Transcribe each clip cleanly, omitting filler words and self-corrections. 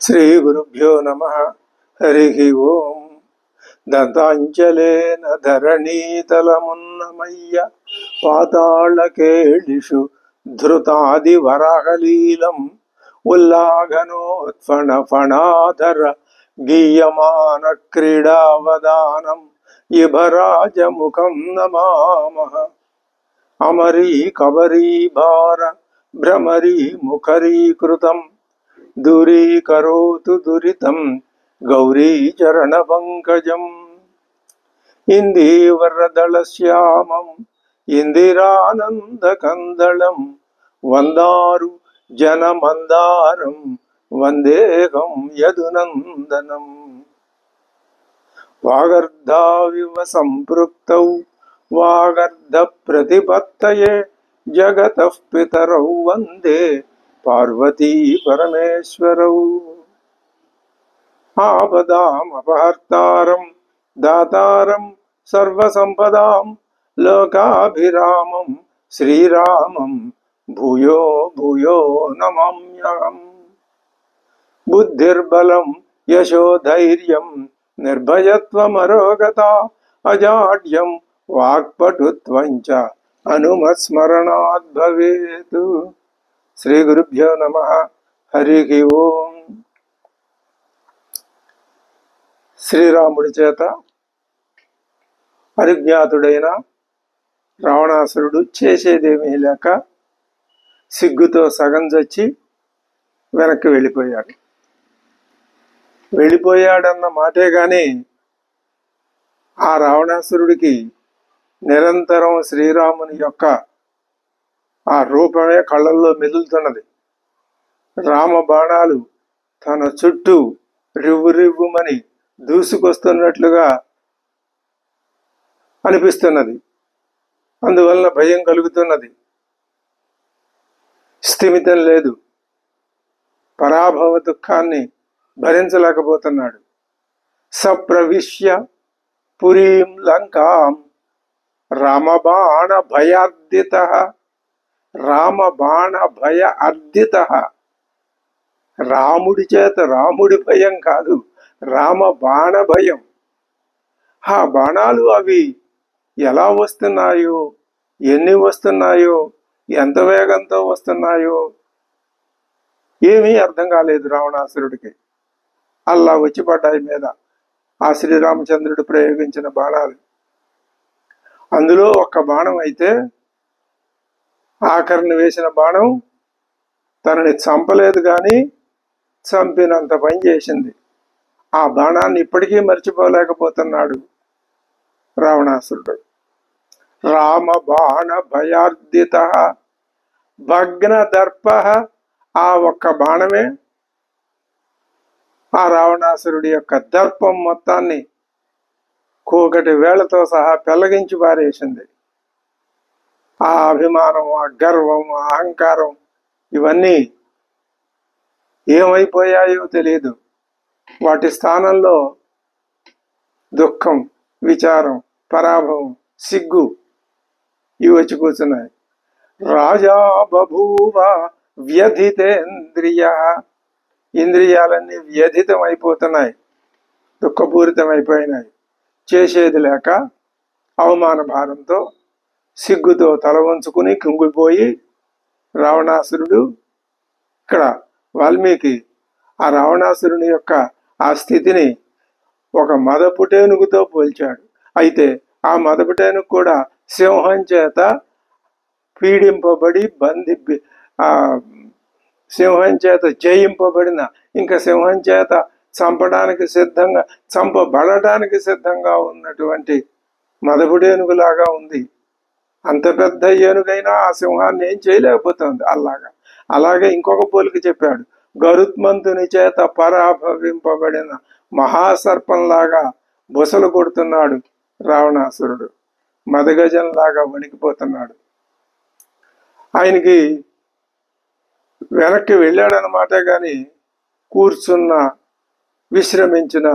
శ్రీ గురుభ్యో నమః. హరి ఓం. దంతాంచలేన ధరణీతలమున్నమయ్య పాతాళకేళిషు ధృతాది వరాహలీలం ఉల్లాఘనోత్ఫణ ఫణాధర గీయమాన క్రీడావదానం ఇభరాజముఖం నమామః. అమరీ కబరీ భార భ్రమరీ ముఖరీకృతం దూరీకరోతు దురితం గౌరీ చరణ పంకజం. ఇందీవరదళశ్యామం ఇందిరానందకందళం వందారు జనమందారం వందేహం యదునందనం. వాగర్ధావివ సంపృక్తౌ వాగర్ధ ప్రతిపత్తయే జగతః పితరౌ వందే పార్వతీ పరమేశ్వరౌ. ఆపదాం అపహర్తారం దాతారం సర్వసంపదాం లోకాభిరామం శ్రీరామం భూయో భూయో నమామ్యహం. బుద్ధిర్బలం యశోధైర్యం నిర్భయత్వమరోగత అజాడ్యం వాక్పటుత్వం చ అనుమస్మరణాద్ భవేత్. శ్రీ గురుభ్యో నమః. హరి ఓం. శ్రీరాముడి చేత పరిజ్ఞాతుడైన రావణాసురుడు చేసేదేమీ లేక సిగ్గుతో సగం చచ్చి వెనక్కి వెళ్ళిపోయాడన్న మాటే గాని ఆ రావణాసురుడికి నిరంతరం శ్రీరాముని యొక్క ఆ రూపమే కళ్ళల్లో మెదులుతున్నది. రామ బాణాలు తన చుట్టూ రివ్వురివ్వుమని దూసుకొస్తున్నట్లుగా అనిపిస్తున్నది. అందువలన భయం కలుగుతున్నది. స్థిమితం లేదు. పరాభవ దుఃఖాన్ని భరించలేకపోతున్నాడు. సప్రవిశ్య పురీం లంకాం రామబాణ భయార్దిత. రామబాణ భయ అర్దిత. రాముడి చేత రాముడి భయం కాదు, రామ బాణ భయం. ఆ బాణాలు అవి ఎలా వస్తున్నాయో, ఎన్ని వస్తున్నాయో, ఎంత వేగంతో వస్తున్నాయో ఏమీ అర్థం కాలేదు రావణాసురుడికి. అలా వచ్చి పడ్డాయి మీద ఆ శ్రీరామచంద్రుడు ప్రయోగించిన బాణాలు. అందులో ఒక్క బాణం అయితే ఆఖరిని వేసిన బాణం తనని చంపలేదు కానీ చంపినంత పని చేసింది. ఆ బాణాన్ని ఇప్పటికీ మర్చిపోలేకపోతున్నాడు రావణాసురుడు. రామ బాణ భయార్దిత భగ్న దర్ప. ఆ ఒక్క బాణమే ఆ రావణాసురుడి యొక్క దర్పం మొత్తాన్ని కోకటి వేళతో సహా పెళ్లగించి పారేసింది. ఆ అభిమానం, ఆ గర్వం, ఆ అహంకారం ఇవన్నీ ఏమైపోయాయో తెలియదు. వాటి స్థానంలో దుఃఖం, విచారం, పరాభవం, సిగ్గు ఇవి వచ్చి కూర్చున్నాయి. రాజా బభూవ వ్యధితేంద్రియ. ఇంద్రియాలన్నీ వ్యధితం అయిపోతున్నాయి, దుఃఖపూరితమైపోయినాయి. చేసేది లేక అవమాన భారంతో సిగ్గుతో తల వంచుకుని కుంగిపోయి రావణాసురుడు. ఇక్కడ వాల్మీకి ఆ రావణాసురుని యొక్క ఆ స్థితిని ఒక మదపుటేనుగుతో పోల్చాడు. అయితే ఆ మదపుటేనుగు కూడా సింహం చేత పీడింపబడి సింహం చేత జయింపబడిన, ఇంకా సింహం చేత చంపబడటానికి సిద్ధంగా ఉన్నటువంటి మదపుటేనుగులాగా ఉంది. అంత పెద్ద ఏనుగైనా ఆ సింహాన్ని ఏం చేయలేకపోతుంది. అలాగే ఇంకొక పోలిక చెప్పాడు. గరుత్మంతుని చేత పరాభవింపబడిన మహాసర్పంలాగా బుసలు కొడుతున్నాడు రావణాసురుడు. మదగజంలాగా వణికిపోతున్నాడు. ఆయనకి వెనక్కి వెళ్ళాడనమాట కానీ కూర్చున్నా, విశ్రమించినా,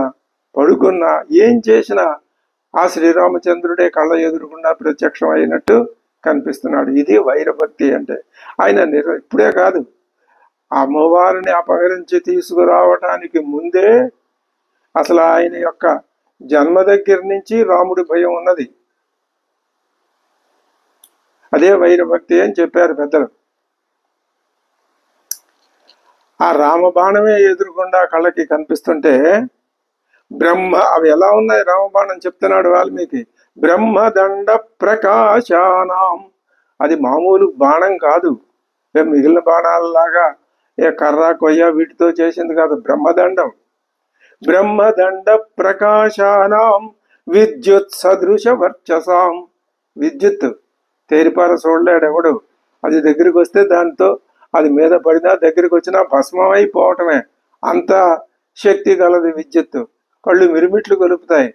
పడుకున్నా, ఏం చేసినా ఆ శ్రీరామచంద్రుడే కళ్ళ ఎదురుకుండా ప్రత్యక్షం అయినట్టు కనిపిస్తున్నాడు. ఇది వైరభక్తి అంటే. ఆయన ఇప్పుడే కాదు, అమ్మవారిని అపహరించి తీసుకురావటానికి ముందే అసలు ఆయన యొక్క జన్మ దగ్గర నుంచి రాముడి భయం ఉన్నది. అదే వైరభక్తి అని చెప్పారు పెద్దలు. ఆ రామబాణమే ఎదురుకుండా కళ్ళకి కనిపిస్తుంటే అవి ఎలా ఉన్నాయి రామబాణం చెప్తున్నాడు వాల్మీకి. బ్రహ్మదండ ప్రకాశానాం, అది మామూలు బాణం కాదు, మిగిలిన బాణాలలాగా కర్ర కొయ్య వీటితో చేసింది కాదు. బ్రహ్మదండం. బ్రహ్మదండ ప్రకాశానాం విద్యుత్ సదృశ వర్చసాం. విద్యుత్ తేరిపార చూడలేడు ఎవడు. అది దగ్గరికి వస్తే దాంతో అది మీద పడినా దగ్గరికి వచ్చినా భస్మం అయిపోవటమే. అంత శక్తి గలది విద్యుత్తు. కళ్ళు మిరుమిట్లు గొలుపుతాయి.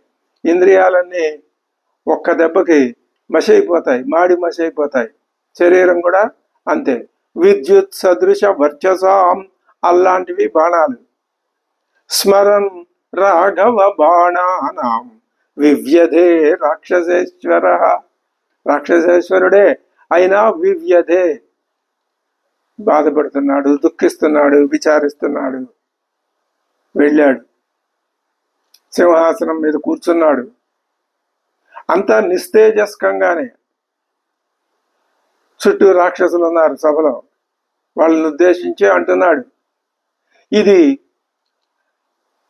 ఇంద్రియాలన్నీ ఒక్క దెబ్బకి మసైపోతాయి, మాడి మసైపోతాయి. శరీరం కూడా అంతే. విద్యుత్ సదృశ వర్చసాం, అలాంటివి బాణాలు. స్మరన్ రాఘవ బాణానాం వివ్యధే రాక్షసేశ్వర. రాక్షసేశ్వరుడే అయినా వివ్యధే, బాధపడుతున్నాడు, దుఃఖిస్తున్నాడు, విచారిస్తున్నాడు. వెళ్ళాడు, సింహాసనం మీద కూర్చున్నాడు. అంతా నిస్తేజస్కంగానే. చుట్టూ రాక్షసులు ఉన్నారు సభలో. వాళ్ళని ఉద్దేశించి అంటున్నాడు, ఇది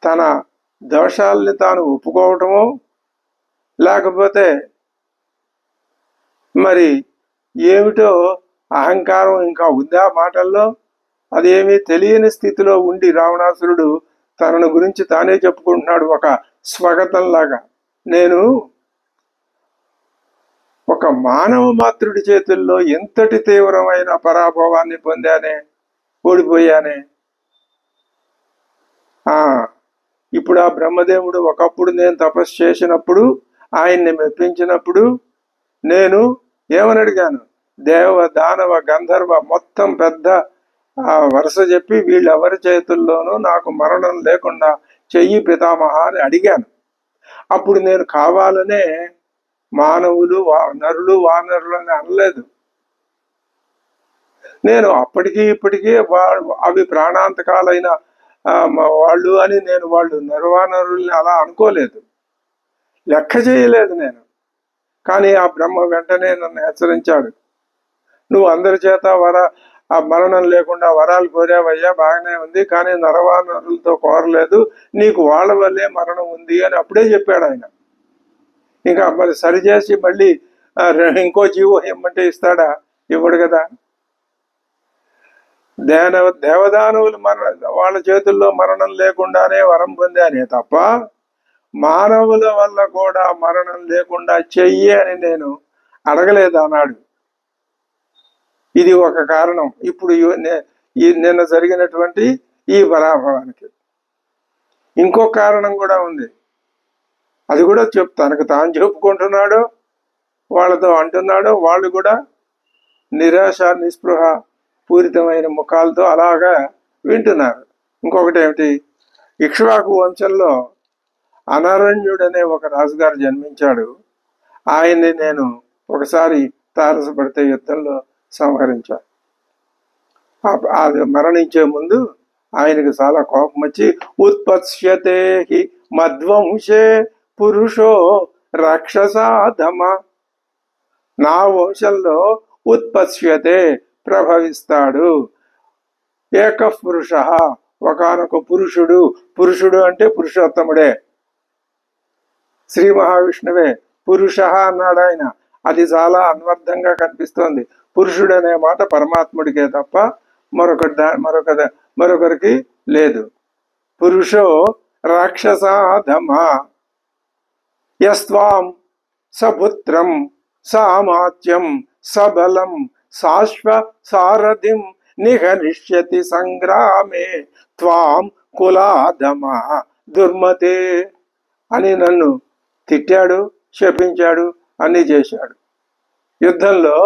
తన దోషాలని తాను ఒప్పుకోవటము, లేకపోతే మరి ఏమిటో అహంకారం ఇంకా ఉందా మాటల్లో, అదేమీ తెలియని స్థితిలో ఉండి రావణాసురుడు తనను గురించి తానే చెప్పుకుంటున్నాడు ఒక స్వాగతంలాగా. నేను ఒక మానవ మాతృడి చేతుల్లో ఎంతటి తీవ్రమైన పరాభవాన్ని పొందానే, ఓడిపోయానే. ఇప్పుడు ఆ బ్రహ్మదేవుడు ఒకప్పుడు నేను తపస్సు చేసినప్పుడు, ఆయన్ని మెప్పించినప్పుడు నేను ఏమని అడిగాను, దేవ దానవ గంధర్వ మొత్తం పెద్ద వరుస చెప్పి వీళ్ళెవరి చేతుల్లోనూ నాకు మరణం లేకుండా చెయ్యి పితామహ అని అడిగాను. అప్పుడు నేను కావాలనే మానవులు నరులు వానరులు అని అనలేదు. నేను అప్పటికీ ఇప్పటికీ అవి ప్రాణాంతకాలైన వాళ్ళు అని నేను వాళ్ళు నరవానరుల్ని అలా అనుకోలేదు, లెక్క చేయలేదు నేను. కానీ ఆ బ్రహ్మ వెంటనే నన్ను హెచ్చరించాడు, నువ్వు అందరి చేత ఆ మరణం లేకుండా వరాలు కోరావయ్యా, బాగానే ఉంది, కానీ నరవానరులతో కోరలేదు, నీకు వాళ్ళ వల్లే మరణం ఉంది అని అప్పుడే చెప్పాడు ఆయన. ఇంకా మరి సరిచేసి మళ్ళీ ఇంకో జీవో ఇమ్మంటే ఇస్తాడా? ఇవ్వడు కదా. దేవదానవులు వాళ్ళ చేతుల్లో మరణం లేకుండానే వరం పొందానే తప్ప మానవుల వల్ల కూడా మరణం లేకుండా చెయ్యి అని నేను అడగలేదు అన్నాడు. ఇది ఒక కారణం. ఇప్పుడు నిన్న జరిగినటువంటి ఈ పరాభవానికి ఇంకో కారణం కూడా ఉంది. అది కూడా తనకు తాను చెప్పుకుంటున్నాడు, వాళ్ళతో అంటున్నాడు. వాళ్ళు కూడా నిరాశ నిస్పృహ పూరితమైన ముఖాలతో అలాగా వింటున్నారు. ఇంకొకటి ఏమిటి, ఇక్ష్వాకు వంశంలో అనరణ్యుడనే ఒక రాజుగారు జన్మించాడు. ఆయన్ని నేను ఒకసారి తారసపడితే యుద్ధంలో సంహరించాను. అది మరణించే ముందు ఆయనకు చాలా కోపం వచ్చి, ఉత్పత్స్యతే హి మధ్వంశే పురుషో రాక్షసాధమ, నా వంశంలో ఉత్పత్స్యతే ప్రభవిస్తాడు ఏక పురుష, ఒకనొక పురుషుడు. పురుషుడు అంటే పురుషోత్తముడే, శ్రీ మహావిష్ణువే. పురుష అన్నాడు ఆయన, అది చాలా అన్వర్థంగా కనిపిస్తోంది. పురుషుడు అనే మాట పరమాత్ముడికే తప్ప మరొకరికి లేదు. పురుషో రాక్షసాధమ యస్వాం సపుత్రం సామాత్యం సబలం శాశ్వ సారథిం నిహనిష్యతి సంగ్రామే త్వాం కులాధమ దుర్మతే అని నన్ను తిట్టాడు, శపించాడు, అన్ని చేశాడు. యుద్ధంలో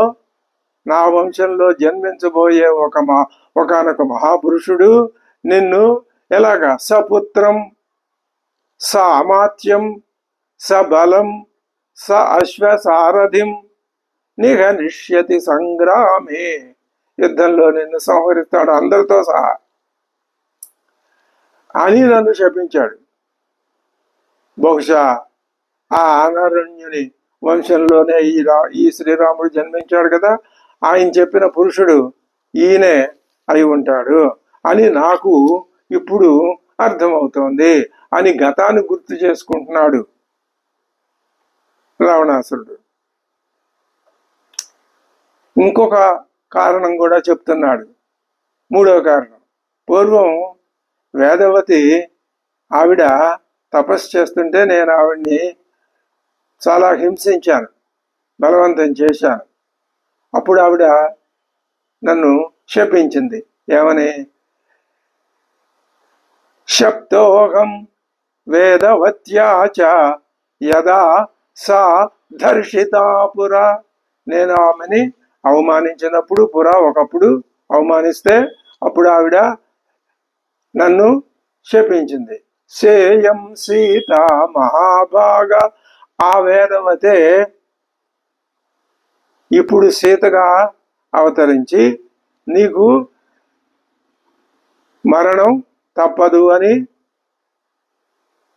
నా వంశంలో జన్మించబోయే ఒకనొక మహాపురుషుడు నిన్ను ఎలాగా సపుత్రం సామాత్యం సబలం స అశ్వసారథిం నిహనిష్యతి సంగ్రామే, యుద్ధంలో నిన్ను సంహరిస్తాడు అందరితో సహా అని నన్ను శపించాడు. బహుశా ఆ అనారణ్యుని వంశంలోనే ఈ శ్రీరాముడు జన్మించాడు కదా, ఆయన చెప్పిన పురుషుడు ఈయనే అయి ఉంటాడు అని నాకు ఇప్పుడు అర్థమవుతోంది అని గతాన్ని గుర్తు చేసుకుంటున్నాడు రావణాసురుడు. ఇంకొక కారణం కూడా చెప్తున్నాడు, మూడవ కారణం. పూర్వం వేదవతి ఆవిడ తపస్సు చేస్తుంటే నేను ఆవిడ్ని చాలా హింసించాను, బలవంతం చేశాను. అప్పుడు ఆవిడ నన్ను శపించింది. ఏమని? శప్తోహం వేదవత్యాచ యదా సా ధర్షితాపురా. నేను ఆమెని అవమానించినప్పుడు, ఒకప్పుడు అవమానిస్తే అప్పుడు ఆవిడ నన్ను శపించింది. సేయం సీత మహాభాగ. ఆ వేదవతే ఇప్పుడు సీతగా అవతరించి నీకు మరణం తప్పదు అని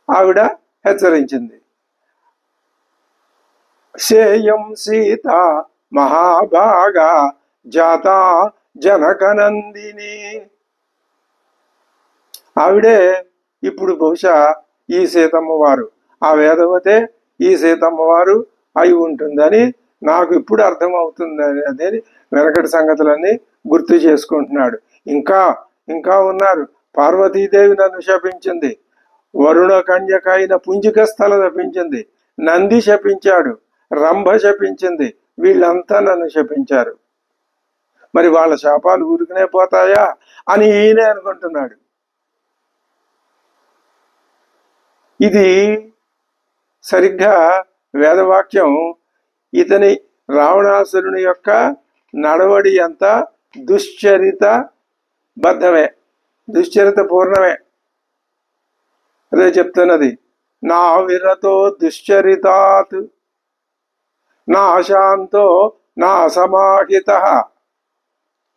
ఆవిడ హెచ్చరించింది. సేయం సీత మహాభాగ జాత జనకనందిని. ఆవిడే ఇప్పుడు బహుశా ఈ సీతమ్మ వారు, ఆ వేదవతే ఈ సీతమ్మ వారు అయి ఉంటుందని నాకు ఇప్పుడు అర్థమవుతుందని అదే వెనకటి సంగతులన్నీ గుర్తు చేసుకుంటున్నాడు. ఇంకా ఉన్నారు. పార్వతీదేవి నన్ను శపించింది, వరుణ కన్యక అయిన పుంజిక స్థల శపించింది, నంది శపించాడు, రంభ శపించింది. వీళ్ళంతా నన్ను శపించారు. మరి వాళ్ళ శాపాలు ఊరుకునే పోతాయా అని ఈయనే అనుకుంటున్నాడు. ఇది సరిగ్గా వేదవాక్యం ఇతని రావణాసురుని యొక్క నడవడి అంతా దుశ్చరిత బద్ధమే, దుశ్చరిత పూర్ణమే. అదే చెప్తున్నది, నా విరతో దుశ్చరితాత్ నా శాంతో నా సమాహిత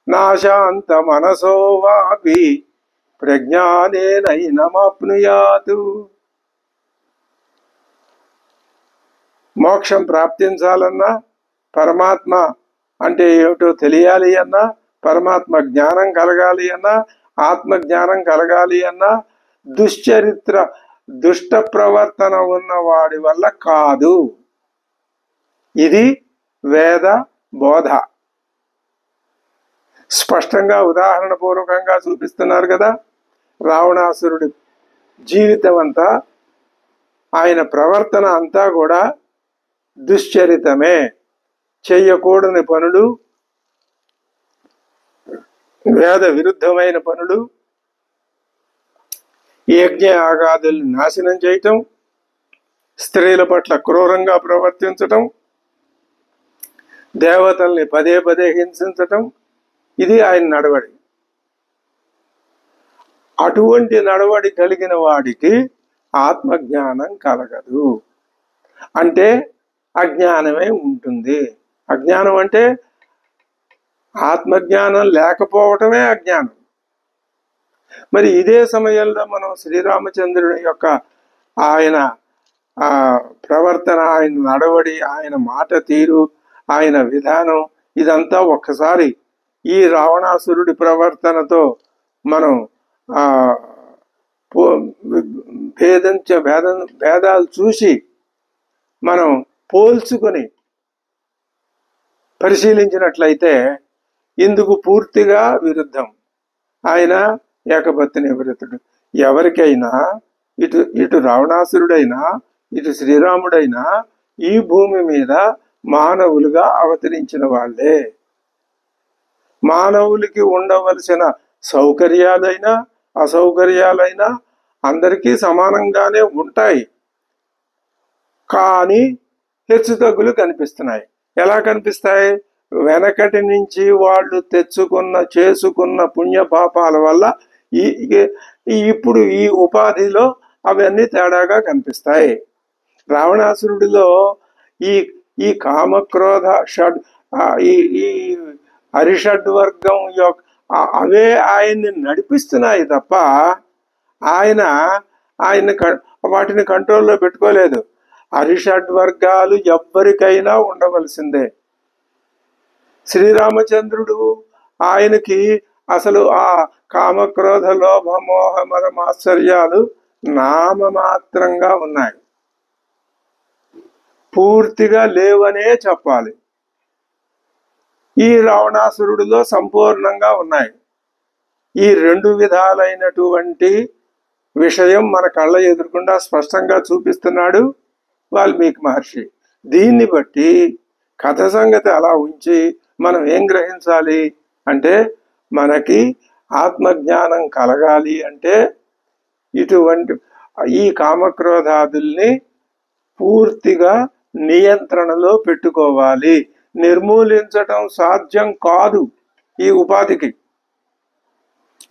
నా శాంత మనసో వాపి ప్రజ్ఞానేనైనమాప్నుయాతు. మోక్షం ప్రాప్తించాలన్నా, పరమాత్మ అంటే ఏమిటో తెలియాలి అన్నా, పరమాత్మ జ్ఞానం కలగాలి అన్నా, ఆత్మజ్ఞానం కలగాలి అన్నా దుష్ట ప్రవర్తన ఉన్నవాడి వల్ల కాదు. ఇది వేద బోధ. స్పష్టంగా ఉదాహరణ పూర్వకంగా చూపిస్తున్నారు కదా. రావణాసురుడి జీవితం అంతా, ఆయన ప్రవర్తన అంతా కూడా దుశ్చరితమే. చెయ్యకూడని పనులు, వేద విరుద్ధమైన పనులు, యజ్ఞ యాగాదుల్ని నాశనం చేయటం, స్త్రీల పట్ల క్రూరంగా ప్రవర్తించటం, దేవతల్ని పదే పదే హింసించటం, ఇది ఆయన నడవడి. అటువంటి నడవడి కలిగిన వాడికి ఆత్మజ్ఞానం కలగదు. అంటే అజ్ఞానమే ఉంటుంది. అజ్ఞానం అంటే ఆత్మజ్ఞానం లేకపోవటమే అజ్ఞానం. మరి ఇదే సమయంలో మనం శ్రీరామచంద్రుడి యొక్క ఆయన ప్రవర్తన, ఆయన నడవడి, ఆయన మాట తీరు, ఆయన విధానం ఇదంతా ఒక్కసారి ఈ రావణాసురుడి ప్రవర్తనతో మనం భేదాలు చూసి మనం పోల్చుకొని పరిశీలించినట్లయితే ఇందుకు పూర్తిగా విరుద్ధం. ఆయన ఏకపత్ని వ్రతుడు. ఎవరికైనా ఇటు రావణాసురుడైనా ఇటు శ్రీరాముడైనా ఈ భూమి మీద మానవులుగా అవతరించిన వాళ్ళే. మానవులకి ఉండవలసిన సౌకర్యాలైనా అసౌకర్యాలైనా అందరికీ సమానంగానే ఉంటాయి. కానీ హెచ్చుతగ్గులు కనిపిస్తున్నాయి. ఎలా కనిపిస్తాయి? వెనకటి నుంచి వాళ్ళు చేసుకున్న పుణ్యపాపాల వల్ల ఇప్పుడు ఈ ఉపాధిలో అవన్నీ తేడాగా కనిపిస్తాయి. రావణాసురుడిలో ఈ కామక్రోధ ఈ అరిషడ్వర్గం యొక్క అవే ఆయన్ని నడిపిస్తున్నాయి తప్ప ఆయన ఆయన వాటిని కంట్రోల్లో పెట్టుకోలేదు. అరిషడ్వర్గాలు ఎవ్వరికైనా ఉండవలసిందే. శ్రీరామచంద్రుడు ఆయనకి అసలు ఆ కామక్రోధ లోభ మోహ మద మాత్సర్యాలు నామమాత్రంగా ఉన్నాయి, పూర్తిగా లేవనే చెప్పాలి. ఈ రావణాసురుడిలో సంపూర్ణంగా ఉన్నాయి. ఈ రెండు విధాలైనటువంటి విషయం మన కళ్ళ ఎదురుకుండా స్పష్టంగా చూపిస్తున్నాడు వాల్మీకి మహర్షి. దీన్ని బట్టి కథ సంగతి అలా ఉంచి మనం ఏం గ్రహించాలి అంటే, మనకి ఆత్మజ్ఞానం కలగాలి అంటే ఇటువంటి ఈ కామక్రోధాదుల్ని పూర్తిగా నియంత్రణలో పెట్టుకోవాలి. నిర్మూలించటం సాధ్యం కాదు ఈ ఉపాధికి,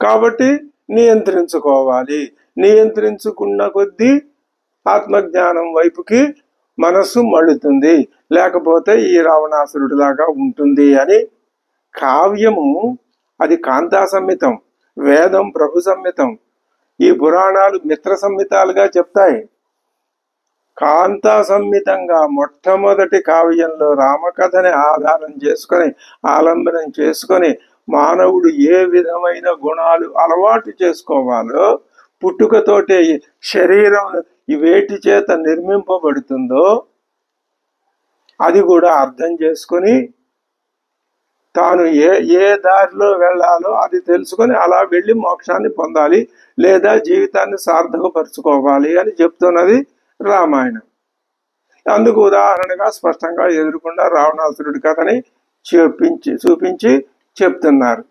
కాబట్టి నియంత్రించుకోవాలి. నియంత్రించుకున్న కొద్దీ ఆత్మజ్ఞానం వైపుకి మనస్సు మళ్ళుతుంది, లేకపోతే ఈ రావణాసురుడిలాగా ఉంటుంది అని. కావ్యము అది కాంతా సంహితం, వేదం ప్రభు సంహితం, ఈ పురాణాలు మిత్ర సంహితాలుగా చెప్తాయి. కాంతా సంహితంగా మొట్టమొదటి కావ్యంలో రామకథని ఆధారం చేసుకొని ఆలంబనం చేసుకొని మానవుడు ఏ విధమైన గుణాలు అలవాటు చేసుకోవాలో, పుట్టుకతోటే శరీరం వేటి చేత నిర్మింపబడుతుందో అది కూడా అర్థం చేసుకొని తాను ఏ దారిలో వెళ్ళాలో అది తెలుసుకొని అలా వెళ్ళి మోక్షాన్ని పొందాలి, లేదా జీవితాన్ని సార్థకపరుచుకోవాలి అని చెప్తున్నది రామాయణం. అందుకు ఉదాహరణగా స్పష్టంగా ఎదురుకుండా రావణాసురుడి కథని చూపించి చెప్తున్నారు.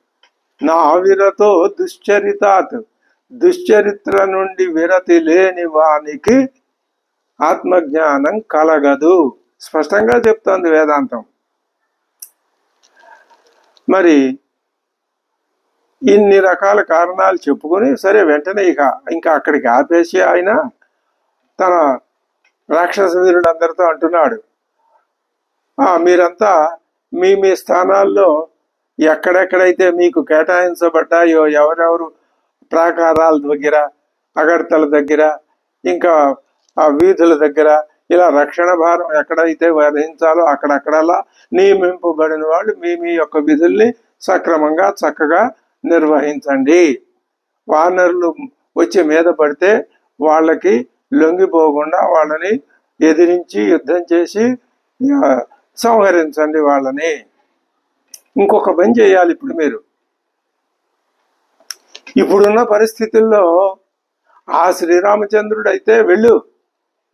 నా విరతో దుశ్చరితాత్, దుశ్చరిత్ర నుండి విరతి లేని వానికి ఆత్మజ్ఞానం కలగదు, స్పష్టంగా చెప్తోంది వేదాంతం. మరి ఇన్ని రకాల కారణాలు చెప్పుకొని సరే వెంటనే ఇంకా అక్కడికి ఆపేసి ఆయన తన రాక్షస వీరులందరితో అంటున్నాడు, మీరంతా మీ మీ స్థానాల్లో ఎక్కడెక్కడైతే మీకు కేటాయించబడ్డాయో, ఎవరెవరు ప్రాకారాల దగ్గర, అగడతల దగ్గర, ఇంకా ఆ వీధుల దగ్గర, ఇలా రక్షణ భారం ఎక్కడైతే వహించాలో అక్కడక్కడలా నియమింపబడిన వాళ్ళు మీ మీ యొక్క విధుల్ని సక్రమంగా చక్కగా నిర్వహించండి. వానరులు వచ్చి మీద పడితే వాళ్ళకి లొంగిపోకుండా వాళ్ళని ఎదిరించి యుద్ధం చేసి సంహరించండి వాళ్ళని. ఇంకొక పని చేయాలి ఇప్పుడు మీరు. ఇప్పుడున్న పరిస్థితుల్లో ఆ శ్రీరామచంద్రుడు అయితే వెళ్ళు,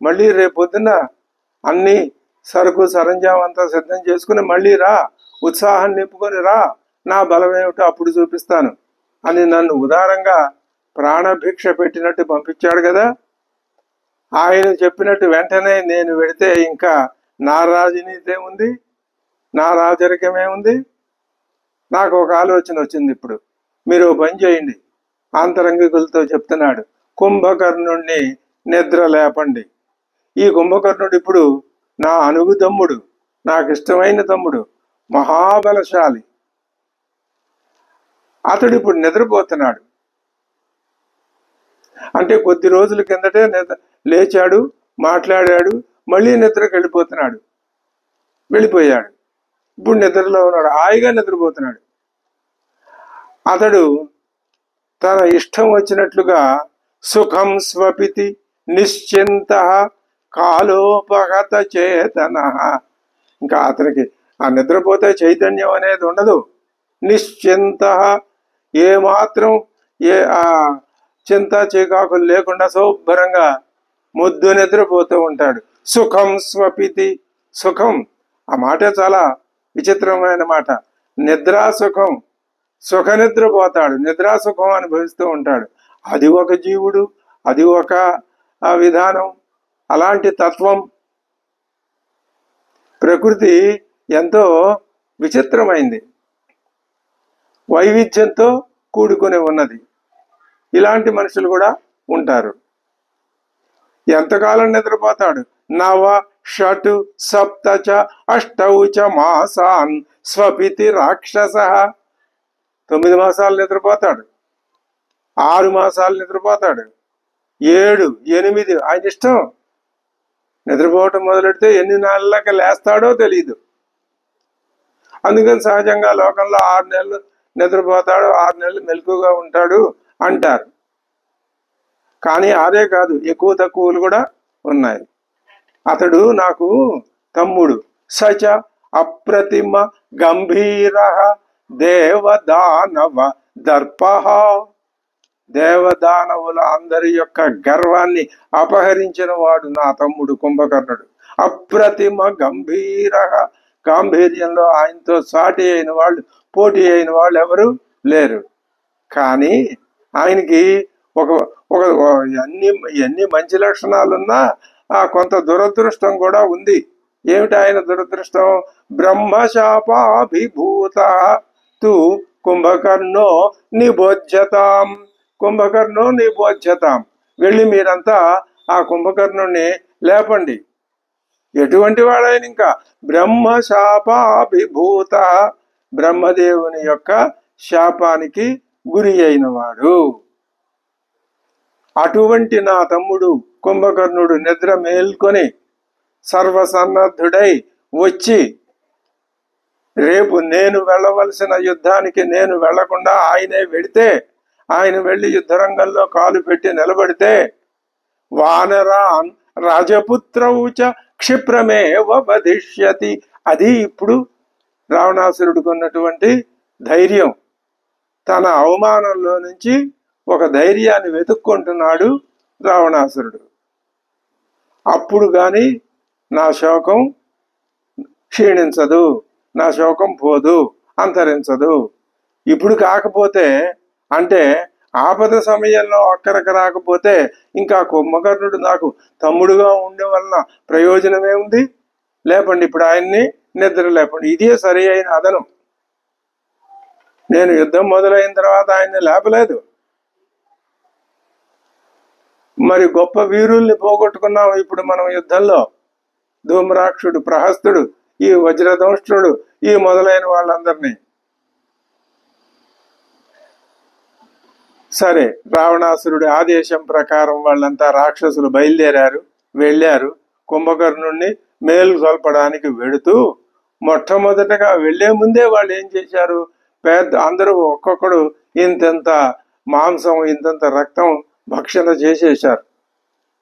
మళ్ళీ రేపొద్దున అన్ని సరుకు సరంజాం అంతా సిద్ధం చేసుకుని మళ్ళీ రా, ఉత్సాహం నింపుకొని రా, నా బలం ఏమిటో అప్పుడు చూపిస్తాను అని నన్ను ఉదారంగా ప్రాణభిక్ష పెట్టినట్టు పంపించాడు కదా. ఆయన చెప్పినట్టు వెంటనే నేను వెడితే ఇంకా నా రాజనీతి ఏముంది, నా రాజరికం ఏముంది? నాకు ఒక ఆలోచన వచ్చింది. ఇప్పుడు మీరు పని చేయండి, ఆంతరంగికులతో చెప్తున్నాడు, కుంభకర్ణుణ్ణి నిద్ర లేపండి. ఈ కుంభకర్ణుడు ఇప్పుడు నా అనుగు తమ్ముడు, నాకు ఇష్టమైన తమ్ముడు, మహాబలశాలి. అతడు ఇప్పుడు నిద్రపోతున్నాడు. అంటే కొద్ది రోజుల కిందటే లేచాడు, మాట్లాడాడు, మళ్ళీ నిద్రకి వెళ్ళిపోయాడు. ఇప్పుడు నిద్రలో ఉన్నాడు, హాయిగా నిద్రపోతున్నాడు. అతడు తన ఇష్టం వచ్చినట్లుగా సుఖం స్వపితి నిశ్చింత కాలోపగత చేతన, ఇంకా అతనికి ఆ నిద్రపోతే చైతన్యం అనేది ఉండదు. నిశ్చింత, ఏమాత్రం చింత చీకాకులు లేకుండా శుభ్రంగా ముద్దు నిద్రపోతూ ఉంటాడు. సుఖం స్వపితి, సుఖం ఆ మాట చాలా విచిత్రమైన మాట. నిద్రాసుఖం, సుఖ నిద్రపోతాడు, నిద్రాసుఖం అనుభవిస్తూ ఉంటాడు. అది ఒక జీవుడు, అది ఒక విధానం. అలాంటి తత్వం ప్రకృతి ఎంతో విచిత్రమైంది, వైవిధ్యంతో కూడుకుని ఉన్నది. ఇలాంటి మనుషులు కూడా ఉంటారు. ఎంతకాలం నిద్రపోతాడు? నవ షటు సప్త చ అష్టౌ చ మాసాన్ స్వపితి రాక్షస. 9 మాసాలు నిద్రపోతాడు, 6 మాసాలు నిద్రపోతాడు, 7, 8 ఆయన ఇష్టం. నిద్రపోవటం మొదలెడితే ఎన్ని నెలలకి లేస్తాడో తెలియదు. అందుకని సహజంగా లోకంలో 6 నెలలు నిద్రపోతాడు, 6 నెలలు మెలకుగా ఉంటాడు అంటారు. కానీ అదే కాదు, ఎక్కువ తక్కువలు కూడా ఉన్నాయి. అతడు నాకు తమ్ముడు. సచ అప్రతిమ గంభీర దేవదానవ దర్ప. దేవదానవుల అందరి యొక్క గర్వాన్ని అపహరించిన వాడు నా తమ్ముడు కుంభకర్ణుడు. అప్రతిమ గంభీర, గాంభీర్యంలో ఆయనతో సాటి అయిన వాళ్ళు, పోటీ అయిన వాళ్ళు ఎవరు లేరు. కానీ ఆయనకి ఒక ఒక ఎన్ని మంచి లక్షణాలున్నా కొంత దురదృష్టం కూడా ఉంది. ఏమిటి ఆయన దురదృష్టం? బ్రహ్మశాపాభిభూత తు కుంభకర్ణో నిబోధ్యతాం. కుంభకర్ణో నిబోధ్యతాం. వెళ్ళి మీరంతా ఆ కుంభకర్ణుణ్ణి లేపండి. ఎటువంటి వాడైన ఇంకా బ్రహ్మశాపాభిభూత, బ్రహ్మదేవుని యొక్క శాపానికి గురి అయిన వాడు. అటువంటి నా తమ్ముడు కుంభకర్ణుడు నిద్ర మేల్కొని సర్వసన్నద్ధుడై వచ్చి, రేపు నేను వెళ్ళవలసిన యుద్ధానికి నేను వెళ్లకుండా ఆయనే వెడితే, ఆయన వెళ్లి యుద్ధరంగంలో కాలు పెట్టి నిలబడితే, వానరాన్ రాజపుత్రౌచ క్షిప్రమేవ వధిష్యతి. అది ఇప్పుడు రావణాసురుడికి ఉన్నటువంటి ధైర్యం. తన అవమానంలో నుంచి ఒక ధైర్యాన్ని వెతుక్కుంటున్నాడు రావణాసురుడు. అప్పుడు గాని నా శోకం క్షీణించదు, నా శోకం పోదు, అంతరించదు. ఇప్పుడు కాకపోతే, అంటే ఆపద సమయంలో అక్కడికి రాకపోతే, ఇంకా కుంభకర్ణుడు నాకు తమ్ముడుగా ఉండే వలన ప్రయోజనమే ఉంది. లేపండి ఇప్పుడు ఆయన్ని, నిద్ర లేపండి. ఇదే సరి అయిన అదనం. నేను యుద్ధం మొదలైన తర్వాత ఆయన్ని లేపలేదు. మరి గొప్ప వీరుల్ని పోగొట్టుకున్నాం ఇప్పుడు మనం యుద్ధంలో. ధూమ్రాక్షుడు, ప్రహస్తుడు, ఈ వజ్రదంష్ట్రుడు, ఈ మొదలైన వాళ్ళందరినీ. సరే, రావణాసురుడి ఆదేశం ప్రకారం వాళ్ళంతా రాక్షసులు బయలుదేరారు, వెళ్ళారు. కుంభకర్ణుణ్ణి మేల్కొల్పడానికి వెడుతూ మొట్టమొదటగా వెళ్లే ముందే వాళ్ళు ఏం చేశారు? అందరూ ఒక్కొక్కడు ఇంతంత మాంసం, ఇంతంత రక్తం భక్షణ చేసేశారు.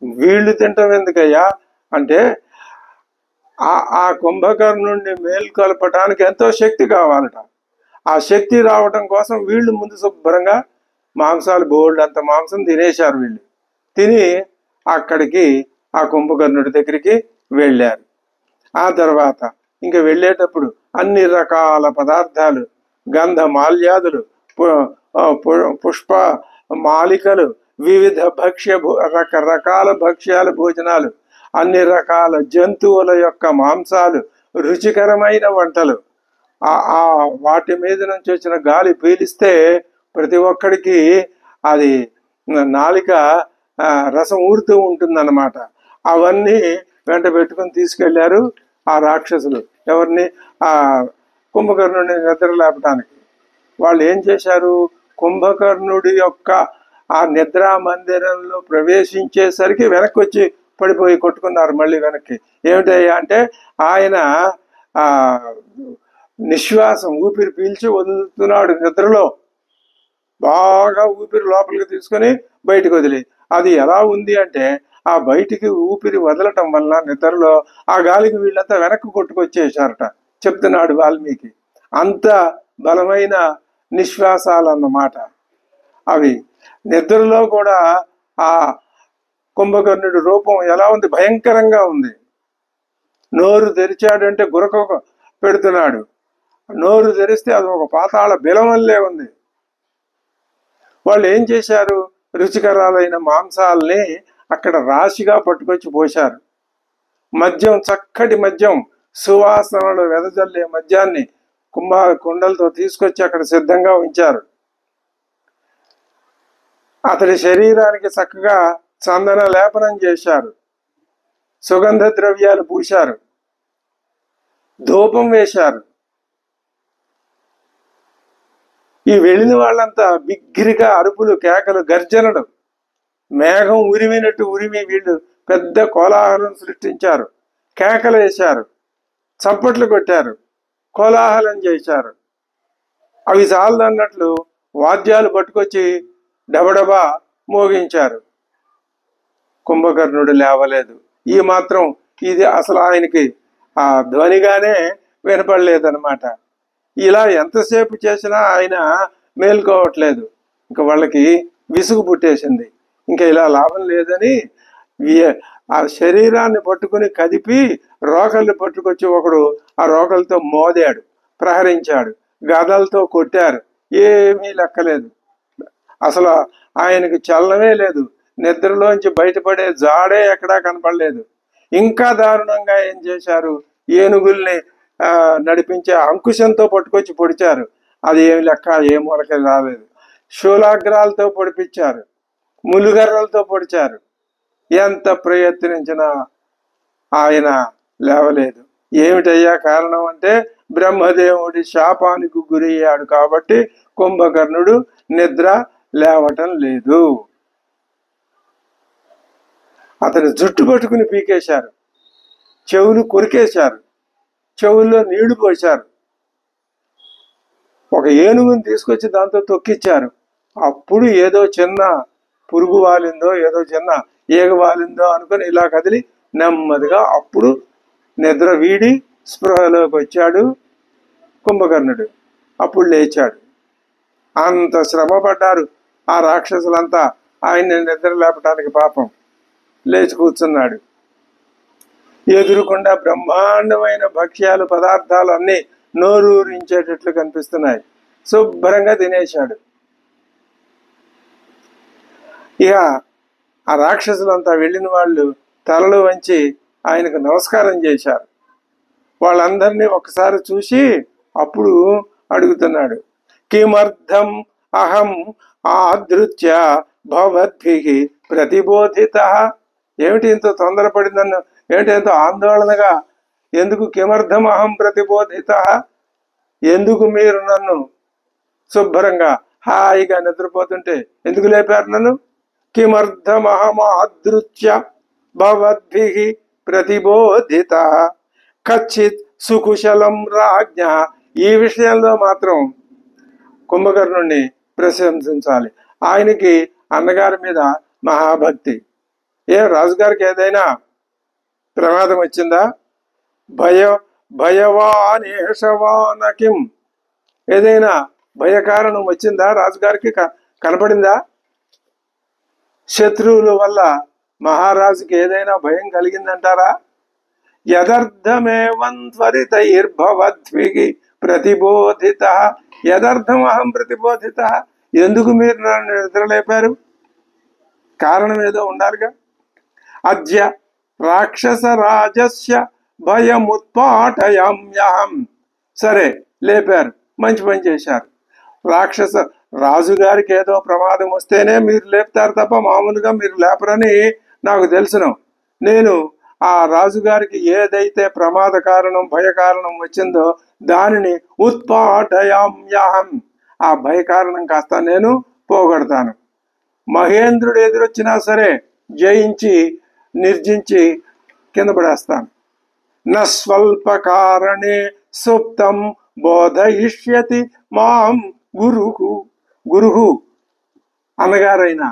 వీళ్ళు తింటాం ఎందుకయ్యా అంటే, ఆ కుంభకర్ణుణ్ణి మేల్కొల్పటానికి ఎంతో శక్తి కావాలట. ఆ శక్తి రావటం కోసం వీళ్ళు ముందు శుభ్రంగా మాంసాలు, బోల్డ్ అంత మాంసం తినేశారు. వీళ్ళు తిని అక్కడికి ఆ కుంభకర్ణుడి దగ్గరికి వెళ్ళారు. ఆ తర్వాత ఇంకా వెళ్ళేటప్పుడు అన్ని రకాల పదార్థాలు, గంధ మాల్యాదులు, పుష్ప మాలికలు, వివిధ రకరకాల భక్ష్యాలు, భోజనాలు, అన్ని రకాల జంతువుల యొక్క మాంసాలు, రుచికరమైన వంటలు. వాటి మీద నుంచి వచ్చిన గాలి పీలిస్తే ప్రతి ఒక్కడికి అది నాలిక రసం ఊరుతూ ఉంటుందన్నమాట. అవన్నీ వెంట పెట్టుకుని తీసుకెళ్లారు ఆ రాక్షసులు. ఎవరిని? ఆ కుంభకర్ణుడిని నిద్ర లేపటానికి. వాళ్ళు ఏం చేశారు? కుంభకర్ణుడి యొక్క ఆ నిద్రా మందిరంలో ప్రవేశించేసరికి వెనక్కి వచ్చి పడిపోయి కొట్టుకున్నారు మళ్ళీ వెనక్కి. ఏమిటయ్యా అంటే, ఆయన నిశ్వాసం, ఊపిరి పీల్చి వదులుతున్నాడు నిద్రలో. బాగా ఊపిరి లోపలికి తీసుకొని బయటకు వదిలి, అది ఎలా ఉంది అంటే, ఆ బయటికి ఊపిరి వదలటం వల్ల నిద్రలో ఆ గాలికి వీళ్ళంతా వెనక్కి కొట్టుకొచ్చేసారట చెప్తున్నాడు వాల్మీకి. అంత బలమైన నిశ్వాసాలు అన్నమాట అవి. నిద్రలో కూడా ఆ కుంభకర్ణుడి రూపం ఎలా ఉంది? భయంకరంగా ఉంది. నోరు తెరిచాడంటే గురక పెడుతున్నాడు. నోరు తెరిస్తే అది ఒక పాతాళ బిలవల్లే ఉంది. వాళ్ళు ఏం చేశారు? రుచికరాలైన మాంసాలని అక్కడ రాశిగా పట్టుకొచ్చి పోశారు. మద్యం, చక్కటి మద్యం, సువాసనలు వెదజల్లే మద్యాన్ని కుండలతో తీసుకొచ్చి అక్కడ సిద్ధంగా ఉంచారు. అతడి శరీరానికి చక్కగా చందన లేపనం చేశారు, సుగంధ ద్రవ్యాలు పూశారు, ధూపం వేశారు. ఈ వెళ్ళిన వాళ్ళంతా బిగ్గిరిగా అరుపులు, కేకలు, గర్జనలు, మేఘం ఉరిమినట్టు ఉరిమి వీళ్ళు పెద్ద కోలాహలం సృష్టించారు. కేకలు వేశారు, చప్పట్లు కొట్టారు, కోలాహలం చేశారు. అవి చాలదన్నట్లు వాద్యాలు పట్టుకొచ్చి డబడబా మోగించారు. కుంభకర్ణుడు లేవలేదు. ఈ మాత్రం ఇది అసలు ఆయనకి ఆ ధ్వనిగానే వినపడలేదన్నమాట. ఇలా ఎంతసేపు చేసినా ఆయన మేల్కోవట్లేదు. ఇంకా వాళ్ళకి విసుగు పుట్టేసింది. ఇంకా ఇలా లాభం లేదని ఆ శరీరాన్ని పట్టుకుని కదిపి రోకల్ని పట్టుకొచ్చి ఒకడు ఆ రోకలతో మోదాడు, ప్రహరించాడు, గదలతో కొట్టారు. ఏమీ లెక్కలేదు. అసలు ఆయనకి చలనమే లేదు. నిద్రలోంచి బయటపడే జాడే ఎక్కడా కనపడలేదు. ఇంకా దారుణంగా ఏం చేశారు, ఏనుగుల్ని నడిపించే అంకుశంతో పట్టుకొచ్చి పొడిచారు. అది ఏమి లెక్క, ఏ మూలకి రాలేదు. శూలాగ్రాలతో పొడిపించారు, ములుగర్రలతో పొడిచారు. ఎంత ప్రయత్నించినా ఆయన లేవలేదు. ఏమిటయ్యా కారణం అంటే బ్రహ్మదేవుడి శాపానికి గురయ్యాడు కాబట్టి కుంభకర్ణుడు నిద్ర లేవటం లేదు. అతని జుట్టు పట్టుకుని పీకేశారు, చెవులు కొరికేశారు, చెవుల్లో నీళ్లు పోశారు, ఒక ఏనుగుని తీసుకొచ్చి దాంతో తొక్కిచ్చారు. అప్పుడు ఏదో చిన్న పురుగు వాలిందో, ఏదో చిన్న ఈగ వాలిందో అనుకుని ఇలా కదిలి నెమ్మదిగా అప్పుడు నిద్ర వీడి స్పృహలోకి వచ్చాడు కుంభకర్ణుడు. అప్పుడు లేచాడు. అంత శ్రమ పడ్డారు ఆ రాక్షసులంతా ఆయన్ని నిద్ర లేపటానికి. పాపం లేచి కూర్చున్నాడు. ఎదురుకుండా బ్రహ్మాండమైన భక్ష్యాలు, పదార్థాలు అన్నీ నోరూరించేటట్లు కనిపిస్తున్నాయి. శుభ్రంగా తినేశాడు. ఇక ఆ రాక్షసులంతా వెళ్ళిన వాళ్ళు తలలు వంచి ఆయనకు నమస్కారం చేశారు. వాళ్ళందరినీ ఒకసారి చూసి అప్పుడు అడుగుతున్నాడు, కిమర్థం అహం ఆదృత్య భవద్భిః ప్రతిబోధిత. ఏమిటి ఇంత తొందరపడి నన్ను, ఏమిటి ఎంతో ఆందోళనగా, ఎందుకు కిమర్థం అహం ప్రతిబోధిత, ఎందుకు మీరు నన్ను శుభ్రంగా హాయిగా నిద్రపోతుంటే ఎందుకు లేపారు నన్ను? కిమర్థం అహం ఆదృత్య భవద్భిః ప్రతిబోధిత కచ్చిత్ సుకుశలం రాజ్ఞ. ఈ విషయంలో మాత్రం కుంభకర్ణుణ్ణి ప్రశంసించాలి. ఆయనకి అన్నగారి మీద మహాభక్తి. రాజుగారికి ఏదైనా ప్రమాదం వచ్చిందా? భయవానేషవానకిం, ఏదైనా భయకారణం వచ్చిందా రాజుగారికి? కనపడిందా? శత్రువుల వల్ల మహారాజుకి ఏదైనా భయం కలిగిందంటారా? యదర్థమేవం త్వరితైర్భవద్భిః ప్రతిబోధిత. యదర్థం అహం ప్రతిబోధిత, ఎందుకు మీరు నన్ను నిద్రలేపారు? కారణం ఏదో ఉండాలిగా. అద్య రాక్షస రాజస్య భయముత్పాటయామ్యహం. సరే లేపారు, మంచి పని చేశారు. రాక్షస రాజుగారికి ఏదో ప్రమాదం వస్తేనే మీరు లేపుతారు తప్ప మామూలుగా మీరు లేపరని నాకు తెలుసును. నేను ఆ రాజుగారికి ఏదైతే ప్రమాద కారణం, భయ కారణం వచ్చిందో దానిని ఉత్పాటయామ్యహం, ఆ భయ కారణం కాస్త నేను పోగొడతాను. మహేంద్రుడు ఎదురొచ్చినా సరే జయించి నిర్జించి కింద పడేస్తాను. నస్వల్ప కారణే సుప్తం బోధయిష్యతి మాం గురుహు. గురుహు అన్నగారైన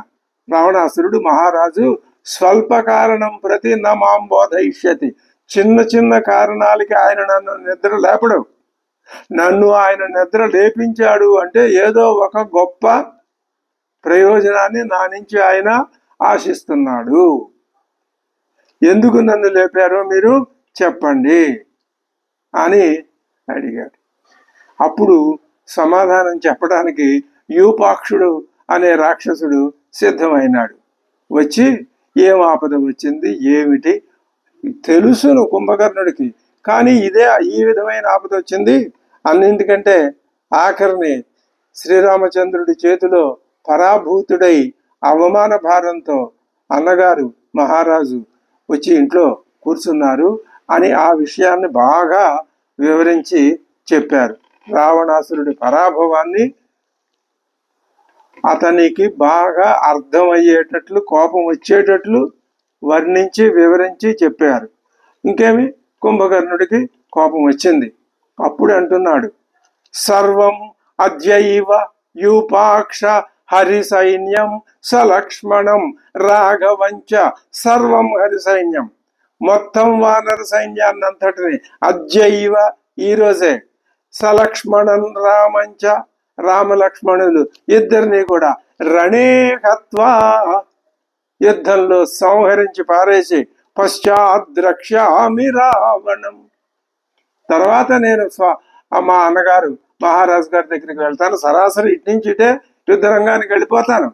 రావణాసురుడు మహారాజు స్వల్ప కారణం ప్రతి నా మాం బోధయిష్యతి. చిన్న చిన్న కారణాలకి ఆయన నన్ను నిద్ర లేపడు. నన్ను ఆయన నిద్ర లేపించాడు అంటే ఏదో ఒక గొప్ప ప్రయోజనాన్ని నా నుంచి ఆయన ఆశిస్తున్నాడు. ఎందుకు నన్ను లేపారో మీరు చెప్పండి అని అడిగాడు. అప్పుడు సమాధానం చెప్పడానికి యూపాక్షుడు అనే రాక్షసుడు సిద్ధమైనాడు. వచ్చి ఏం ఆపద వచ్చింది, ఏమిటి తెలుసును కుంభకర్ణుడికి, కానీ ఇదే ఈ విధమైన ఆపద వచ్చింది. అన్నింటికంటే ఆఖరిని శ్రీరామచంద్రుడి చేతిలో పరాభూతుడై అవమాన భారంతో అన్నగారు మహారాజు వచ్చి ఇంట్లో కూర్చున్నారు అని ఆ విషయాన్ని బాగా వివరించి చెప్పారు. రావణాసురుడి పరాభవాన్ని అతనికి బాగా అర్థమయ్యేటట్లు, కోపం వచ్చేటట్లు వర్ణించి వివరించి చెప్పారు. ఇంకేమి, కుంభకర్ణుడికి కోపం వచ్చింది. అప్పుడు అంటున్నాడు, సర్వం అద్యైవ యూపాక్ష హరి సైన్యం సలక్ష్మణం రాఘవంచ సర్వం హరి సైన్యం. మొత్తం వానర సైన్యాన్ని అంతటిని అద్యైవ, ఈరోజే, సలక్ష్మణం రామంచ రామలక్ష్మణులు ఇద్దరిని కూడా రణే హత్వా యుద్ధంలో సంహరించి పారేసి పశ్చాద్రక్ష్యామి రావణం. తర్వాత నేను మా అన్నగారు మహారాజు గారి దగ్గరికి వెళ్తాను, సరాసరి ఇటు నుంచి ఇటే యుద్ధరంగానికి వెళ్ళిపోతాను,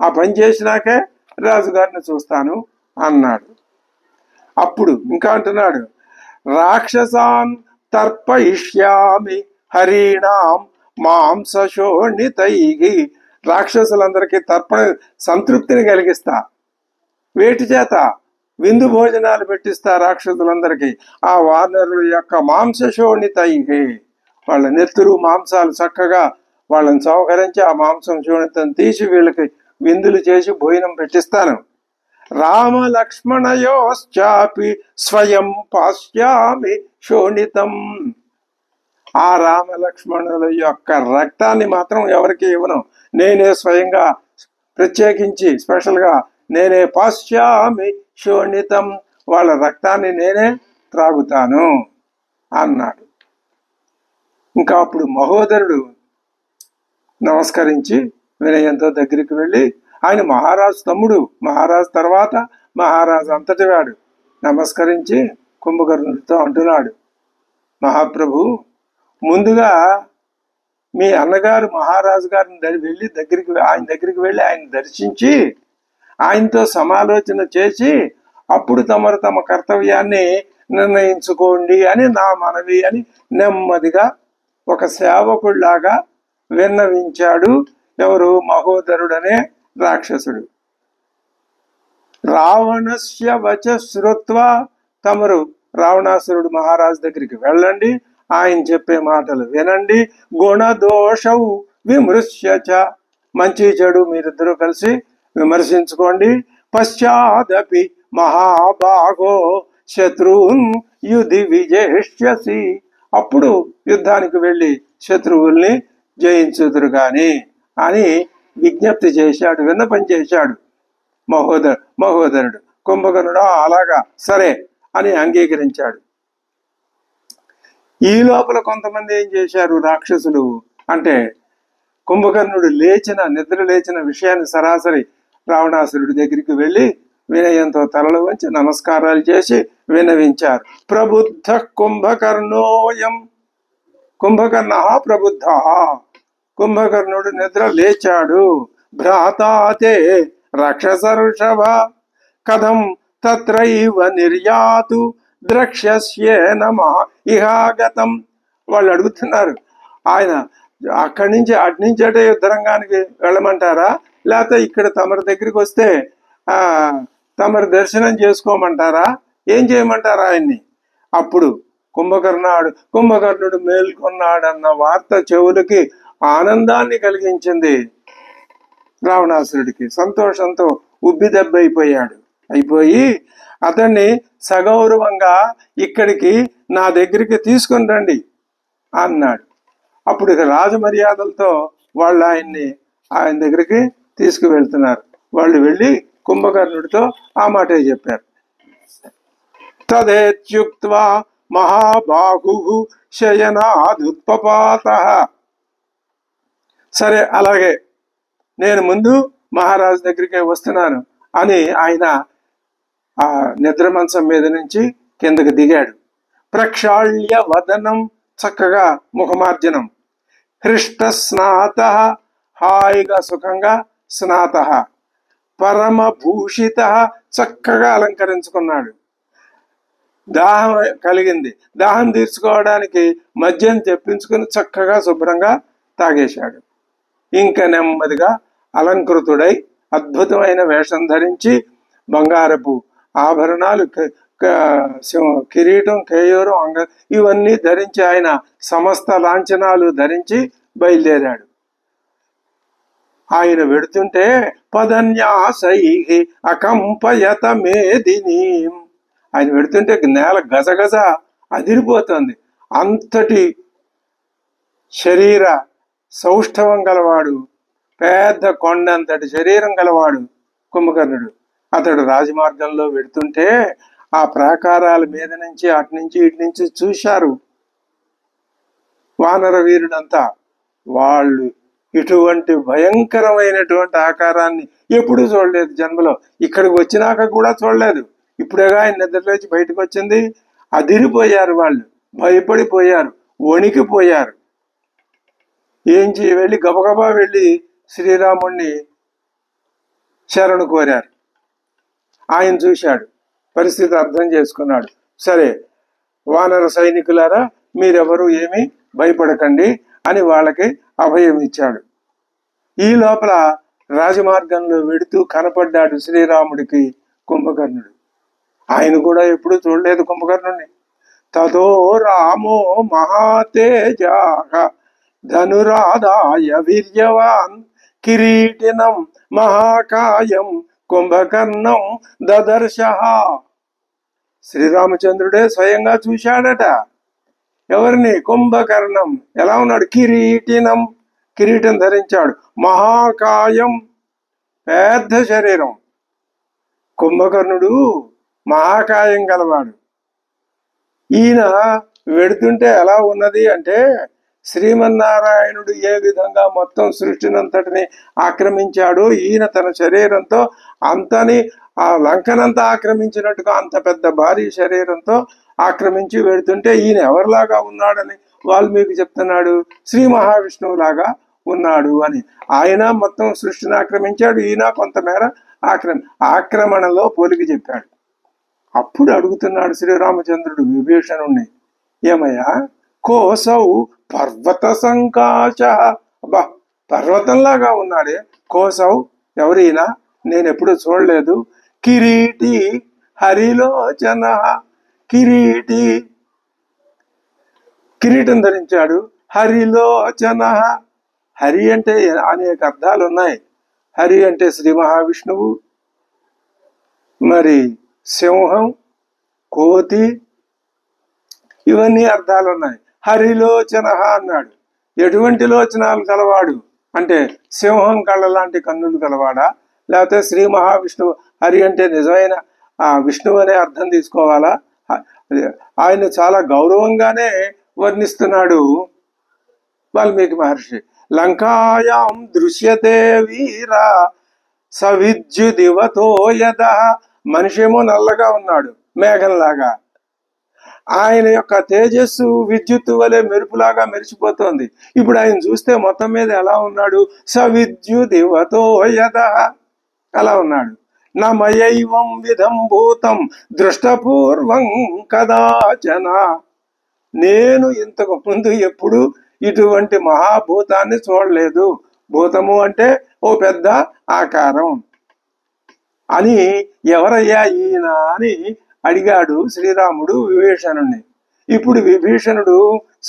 ఆ పని చేసినాకే రాజుగారిని చూస్తాను అన్నాడు. అప్పుడు ఇంకా అంటున్నాడు, రాక్షసాన్ తర్పయిష్యామి హరిణాం మాంసశోణితైః. రాక్షసులందరికీ తర్పణ, సంతృప్తిని కలిగిస్తా, వేటి చేత విందు భోజనాలు పెట్టిస్తా రాక్షసులందరికీ. ఆ వానరుల యొక్క మాంసశోణితైః, వాళ్ళ నెత్తురు మాంసాలు చక్కగా వాళ్ళని సౌకరించి ఆ మాంసం శోణితం తీసి వీళ్ళకి విందులు చేసి భోజనం పెట్టిస్తాను. రామ లక్ష్మణయోశ్చాపి స్వయం పాశ్యామి శోణితం. ఆ రామ లక్ష్మణుల యొక్క రక్తాన్ని మాత్రం ఎవరికి ఇవ్వను, నేనే స్వయంగా ప్రత్యేకించి స్పెషల్గా నేనే పాశ్యామి శోణితం, వాళ్ళ రక్తాన్ని నేనే త్రాగుతాను అన్నాడు. ఇంకా అప్పుడు మహోదరుడు నమస్కరించి వినయంతో దగ్గరికి వెళ్ళి, ఆయన మహారాజు తమ్ముడు, మహారాజు తర్వాత మహారాజు అంతటి వాడు, నమస్కరించి కుంభకర్ణుడితో అంటున్నాడు, మహాప్రభు, ముందుగా మీ అన్నగారు మహారాజు గారిని ఆయన దగ్గరికి వెళ్ళి ఆయన దర్శించి ఆయనతో సమాలోచన చేసి అప్పుడు తమరు తమ కర్తవ్యాన్ని నిర్ణయించుకోండి అని నా మనవి అని నెమ్మదిగా ఒక సేవకుడిలాగా విన్నవించాడు. ఎవరు? మహోదరుడనే రాక్షసుడు. రావణస్య వచ శ్రుత్వా, తమరు రావణాసురుడు మహారాజు దగ్గరికి వెళ్ళండి, ఆయన చెప్పే మాటలు వినండి. గుణదోషౌ విమృశ్యచ, మంచి చెడు మీరిద్దరూ కలిసి విమర్శించుకోండి. పశ్చాదపి మహాభాగో శత్రువున్ యుధి విజేష్యసి, అప్పుడు యుద్ధానికి వెళ్ళి శత్రువుల్ని జయించుదురు గాని అని విజ్ఞప్తి చేశాడు, విన్నపం చేశాడు మహోదరుడు. కుంభకర్ణుడు అలాగా సరే అని అంగీకరించాడు. ఈ లోపల కొంతమంది ఏం చేశారు రాక్షసులు అంటే, కుంభకర్ణుడు నిద్ర లేచిన విషయాన్ని సరాసరి రావణాసురుడి దగ్గరికి వెళ్ళి వినయంతో తలలు వంచి నమస్కారాలు చేసి వినవించారు. ప్రబుద్ధ కుంభకర్ణోయం, కుంభకర్ణ ప్రబుద్ధ, కుంభకర్ణుడు నిద్ర లేచాడు. భ్రాతాతే రాక్షసర్షభ కథం తత్రైవ నిర్యాతు ద్రక్ష్యస్యేన ఇహాగతం. వాళ్ళు అడుగుతున్నారు, ఆయన అక్కడి నుంచి అటే యుద్ధరంగానికి వెళ్ళమంటారా, లేకపోతే ఇక్కడ తమరి దగ్గరికి వస్తే తమరు దర్శనం చేసుకోమంటారా, ఏం చేయమంటారా ఆయన్ని? అప్పుడు కుంభకర్ణుడు మేల్కొన్నాడన్న వార్త చెవులకి ఆనందాన్ని కలిగించింది రావణాసురుడికి. సంతోషంతో అయిపోయి అతన్ని సగౌరవంగా ఇక్కడికి నా దగ్గరికి తీసుకుని రండి అన్నాడు. అప్పుడు ఇక రాజమర్యాదలతో వాళ్ళు ఆయన దగ్గరికి తీసుకువెళ్తున్నారు. వాళ్ళు వెళ్ళి కుంభకర్ణుడితో ఆ మాటే చెప్పారు. తదేత్యుక్త్వా మహాబాహు శయనాదుత్పపాత, సరే అలాగే నేను ముందు మహారాజు దగ్గరికి వస్తున్నాను అని ఆయన ఆ నిద్ర మంచం మీద నుంచి కిందకి దిగాడు. ప్రక్షాళ్య వదనం, చక్కగా ముఖమార్జనం. హృష్ట స్నాత, హాయిగా సుఖంగా స్నాత. పరమభూషిత, చక్కగా అలంకరించుకున్నాడు. దాహం కలిగింది, దాహం తీర్చుకోవడానికి మద్యం తెప్పించుకుని చక్కగా శుభ్రంగా తాగేశాడు. ఇంకా నెమ్మదిగా అలంకృతుడై అద్భుతమైన వేషం ధరించి బంగారపు ఆభరణాలు, కిరీటం, కేయూరం, ఇవన్నీ ధరించి ఆయన సమస్త లాంఛనాలు ధరించి బయలుదేరాడు. ఆయన వెడుతుంటే పదన్యాసై అకంపయత మేదిని, ఆయన వెడుతుంటే నేల గజగజ అదిరిపోతుంది. అంతటి శరీర సౌష్ఠవం గలవాడు, పెద్ద కొండంతటి శరీరం గలవాడు కుంభకర్ణుడు. అతడు రాజమార్గంలో వెడుతుంటే ఆ ప్రాకారాల మీద నుంచి అటు నుంచి ఇటు నుంచి చూశారు వానర వీరుడంతా. వాళ్ళు ఇటువంటి భయంకరమైనటువంటి ఆకారాన్ని ఎప్పుడూ చూడలేదు జన్మలో. ఇక్కడికి వచ్చినాక కూడా చూడలేదు. ఇప్పుడేగా ఆయన నిద్రలేచి బయటకు వచ్చింది. అదిరిపోయారు వాళ్ళు, భయపడిపోయారు, వణికిపోయారు. వెళ్ళి గబగబా వెళ్ళి శ్రీరాముణ్ణి శరణు కోరారు. ఆయన చూశాడు, పరిస్థితి అర్థం చేసుకున్నాడు. సరే వానర సైనికులారా, మీరెవరు ఏమీ భయపడకండి అని వాళ్ళకి అభయం ఇచ్చాడు. ఈ లోపల రాజమార్గంలో వెడుతూ కనపడ్డాడు శ్రీరాముడికి కుంభకర్ణుడు. ఆయన కూడా ఎప్పుడూ చూడలేదు కుంభకర్ణుడిని. తతో రామో మహాతేజాః ధనురాదాయ వీర్యవాన్ కిరీటినం మహాకాయం కుంభకర్ణం దదర్శః. శ్రీరామచంద్రుడే స్వయంగా చూశాడట. ఎవరిని? కుంభకర్ణం. ఎలా ఉన్నాడు? కిరీటినం, కిరీటం ధరించాడు. మహాకాయం, పెద్ద శరీరం. కుంభకర్ణుడు మహాకాయం గలవాడు. ఈయన వెడుతుంటే ఎలా ఉన్నది అంటే, శ్రీమన్నారాయణుడు ఏ విధంగా మొత్తం సృష్టినంతటిని ఆక్రమించాడో ఈయన తన శరీరంతో అంతని ఆ లంకనంతా ఆక్రమించినట్టుగా అంత పెద్ద భారీ శరీరంతో ఆక్రమించి వెడుతుంటే ఈయన ఎవరిలాగా ఉన్నాడని వాల్మీకి చెప్తున్నాడు. శ్రీ మహావిష్ణువులాగా ఉన్నాడు అని. ఆయన మొత్తం సృష్టిని ఆక్రమించాడు, ఈయన కొంతమేర ఆక్రమణలో పోలిక చెప్పాడు. అప్పుడు అడుగుతున్నాడు శ్రీరామచంద్రుడు విభీషణుణ్ణి, ఏమయ్యా కోసౌ పర్వత సంకాశ. అబ్బా, పర్వతంలాగా ఉన్నాడే. కోసౌ ఎవరైనా, నేను ఎప్పుడు చూడలేదు. కిరీటి హరిలోచన, కిరీటి, కిరీటం ధరించాడు. హరిలోచన, హరి అంటే అనేక అర్థాలు ఉన్నాయి. హరి అంటే శ్రీ మహావిష్ణువు, మరి సింహం, కోతి, ఇవన్నీ అర్థాలు ఉన్నాయి. హరిలోచన అన్నాడు. ఎటువంటి లోచనాలు కలవాడు అంటే సింహం కళ్ళ లాంటి కన్నులు కలవాడా, లేకపోతే శ్రీ మహావిష్ణువు? హరి అంటే నిజమైన ఆ విష్ణువు అనే అర్థం తీసుకోవాలా? ఆయన చాలా గౌరవంగానే వర్ణిస్తున్నాడు వాల్మీకి మహర్షి. లంకాయాం దృశ్యతే వీర సవిద్యుదివతో యద. మనిషేమో నల్లగా ఉన్నాడు, మేఘంలాగా. ఆయన యొక్క తేజస్సు విద్యుత్తు వలె మెరుపులాగా మెరిసిపోతోంది. ఇప్పుడు ఆయన చూస్తే మొత్తం మీద ఎలా ఉన్నాడు? సవిద్యుదివతో యద, అలా ఉన్నాడు. నమయైవం విధం భూతం దృష్టపూర్వం కదాచన. నేను ఇంతకు ముందు ఎప్పుడు ఇటువంటి మహాభూతాన్ని చూడలేదు. భూతము అంటే ఓ పెద్ద ఆకారం అని. ఎవరయ్యా ఈయన అని అడిగాడు శ్రీరాముడు విభీషణుణ్ణి. ఇప్పుడు విభీషణుడు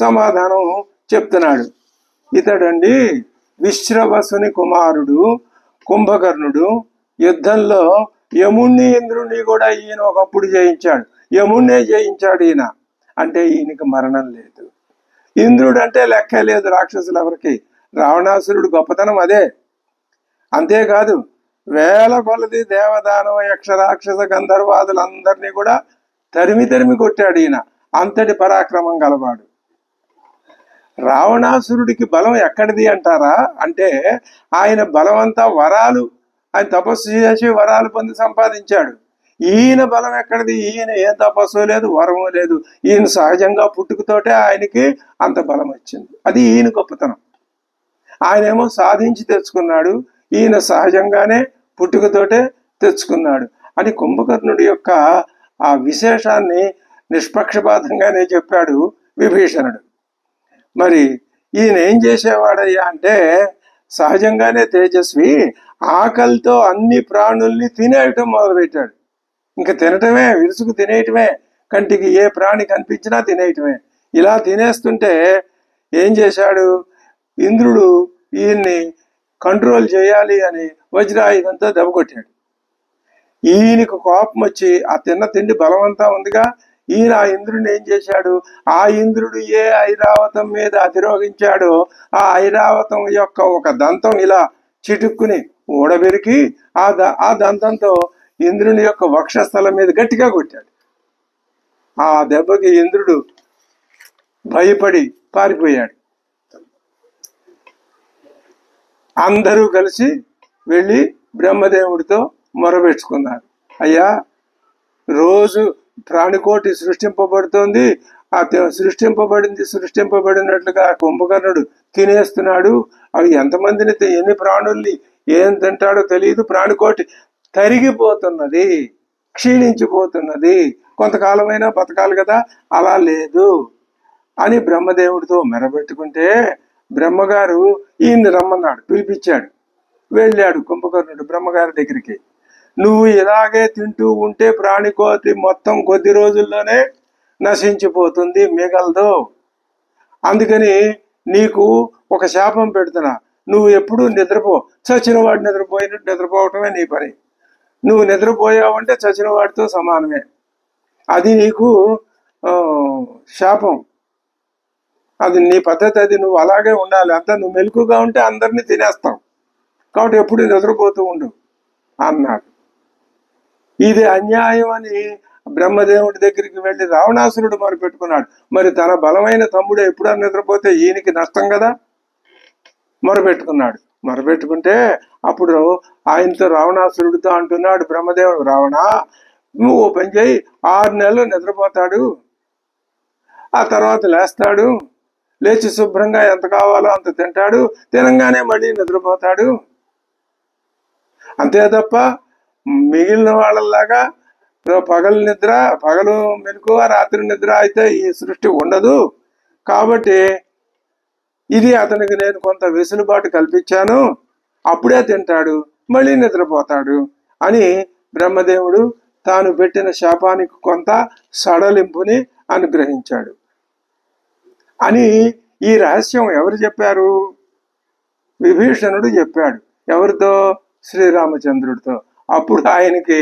సమాధానం చెప్తున్నాడు. ఇతడండి విశ్రవసుని కుమారుడు కుంభకర్ణుడు. యుద్ధంలో యముణ్ణి ఇంద్రుణ్ణి కూడా ఈయన ఒకప్పుడు జయించాడు. యముణ్ణే జయించాడు ఈయన. అంటే ఈయనకి మరణం లేదు. ఇంద్రుడు అంటే లెక్క లేదు రాక్షసులు ఎవరికి. రావణాసురుడు గొప్పతనం అదే. అంతేకాదు వేల కొలది దేవదానవ యక్ష రాక్షస గంధర్వాదులందరినీ కూడా తరిమి తరిమి కొట్టాడు ఈయన. అంతటి పరాక్రమం గలవాడు. రావణాసురుడికి బలం ఎక్కడిది అంటారా అంటే, ఆయన బలం అంతా వరాలు, ఆయన తపస్సు చేసి వరాలు పొంది సంపాదించాడు. ఈయన బలం ఎక్కడిది? ఈయన ఏం తపస్సు లేదు, వరము లేదు. ఈయన సహజంగా పుట్టుకతోటే ఆయనకి అంత బలం వచ్చింది. అది ఈయన గొప్పతనం. ఆయనేమో సాధించి తెచ్చుకున్నాడు, ఈయన సహజంగానే పుట్టుకతోటే తెచ్చుకున్నాడు అని కుంభకర్ణుడి యొక్క ఆ విశేషాన్ని నిష్పక్షపాతంగానే చెప్పాడు విభీషణుడు. మరి ఈయన ఏం చేసేవాడయ్యా అంటే, సహజంగానే తేజస్వి, ఆకలితో అన్ని ప్రాణుల్ని తినేయటం మొదలుపెట్టాడు. ఇంకా తినటమే, విరుసుకు తినేయటమే. కంటికి ఏ ప్రాణి కనిపించినా తినేయటమే. ఇలా తినేస్తుంటే ఏం చేశాడు? ఇంద్రుడు ఈయన్ని కంట్రోల్ చేయాలి అని వజ్రాయుధంతో దెబ్బకొట్టాడు. ఈయనకు కోపం వచ్చి ఆ తిన్న తిండి బలవంతా ఉందిగా, ఈయన ఆ ఇంద్రుడిని ఏం చేశాడు, ఆ ఇంద్రుడు ఏ ఐరావతం మీద అధిరోహించాడో ఆ ఐరావతం యొక్క ఒక దంతం ఇలా చిటుక్కుని ఊడబెరికి ఆ దంతంతో ఇంద్రుని యొక్క వక్షస్థలం మీద గట్టిగా కొట్టాడు. ఆ దెబ్బకి ఇంద్రుడు భయపడి పారిపోయాడు. అందరూ కలిసి వెళ్ళి బ్రహ్మదేవుడితో మొరబెట్టుకున్నారు. అయ్యా, రోజు ప్రాణికోటి సృష్టింపబడుతోంది, ఆ సృష్టింపబడినట్లుగా కుంభకర్ణుడు తినేస్తున్నాడు. అవి ఎంతమందిని ఎన్ని ప్రాణుల్ని ఏం తింటాడో తెలియదు. ప్రాణికోటి తరిగిపోతున్నది, క్షీణించిపోతున్నది, కొంతకాలమైనా బతకాలి కదా, అలా లేదు అని బ్రహ్మదేవుడితో మెరబెట్టుకుంటే బ్రహ్మగారు ఈయన్ని రమ్మన్నాడు, పిలిపించాడు. వెళ్ళాడు కుంభకర్ణుడు బ్రహ్మగారి దగ్గరికి. నువ్వు ఇలాగే తింటూ ఉంటే ప్రాణికోటి మొత్తం కొద్ది రోజుల్లోనే నశించిపోతుంది, మిగలదు. అందుకని నీకు ఒక శాపం పెడుతున్నా, నువ్వు ఎప్పుడు నిద్రపో. చచ్చిన వాడు నిద్రపోయినట్టు నిద్రపోవటమే నీ పని. నువ్వు నిద్రపోయావంటే చచ్చిన వాడితో సమానమే. అది నీకు శాపం. అది నీ పద్ధతి, అది నువ్వు అలాగే ఉండాలి. అంతా నువ్వు మెలకుగా ఉంటే అందరినీ తినేస్తావు, కాబట్టి ఎప్పుడు నిద్రపోతూ ఉండు అన్నాడు. ఇది అన్యాయం అని బ్రహ్మదేవుడి దగ్గరికి వెళ్ళి రావణాసురుడు మొరపెట్టుకున్నాడు. మరి తన బలమైన తమ్ముడు ఎప్పుడో నిద్రపోతే ఈయనకి నష్టం కదా, మొరపెట్టుకున్నాడు. మొరపెట్టుకుంటే అప్పుడు ఆయనతో రావణాసురుడితో అంటున్నాడు బ్రహ్మదేవుడు, రావణ, నువ్వు పని చేయి, 6 నెలలు నిద్రపోతాడు, ఆ తర్వాత లేస్తాడు, లేచి శుభ్రంగా ఎంత కావాలో అంత తింటాడు, తినంగానే మళ్ళీ నిద్రపోతాడు. అంతే తప్ప మిగిలిన వాళ్ళలాగా పగలు మెలకువ, రాత్రి నిద్ర అయితే ఈ సృష్టి ఉండదు. కాబట్టి ఇది అతనికి నేను కొంత వెసులుబాటు కల్పించాను, అప్పుడే తింటాడు, మళ్ళీ నిద్రపోతాడు అని బ్రహ్మదేవుడు తాను పెట్టిన శాపానికి కొంత సడలింపుని అనుగ్రహించాడు. అని ఈ రహస్యం ఎవరు చెప్పారు? విభీషణుడు చెప్పాడు. ఎవరితో? శ్రీరామచంద్రుడితో. అప్పుడు ఆయనకి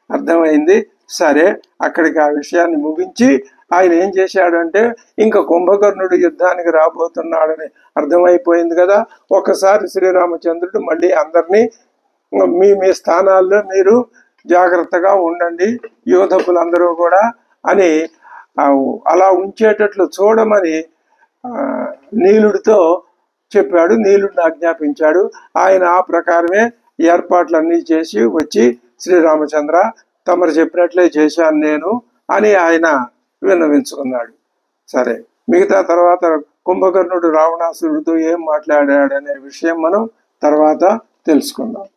అర్థమైంది. సరే, అక్కడికి ఆ విషయాన్ని ముగించి ఆయన ఏం చేశాడంటే, ఇంకా కుంభకర్ణుడు యుద్ధానికి రాబోతున్నాడని అర్థమైపోయింది కదా, ఒకసారి శ్రీరామచంద్రుడు మళ్ళీ అందరినీ మీ స్థానాల్లో మీరు జాగ్రత్తగా ఉండండి, యోధకులందరూ కూడా అని అలా ఉంచేటట్లు చూడమని నీలుడితో చెప్పాడు. నీలుడిని ఆజ్ఞాపించాడు. ఆయన ఆ ప్రకారమే ఏర్పాట్లన్నీ చేసి వచ్చి, శ్రీరామచంద్ర, తమరు చెప్పినట్లే చేశాను నేను అని ఆయన విన్నవించుకున్నాడు. సరే, మిగతా తర్వాత కుంభకర్ణుడు రావణాసురుడితో ఏం మాట్లాడాడనే విషయం మనం తర్వాత తెలుసుకుందాం.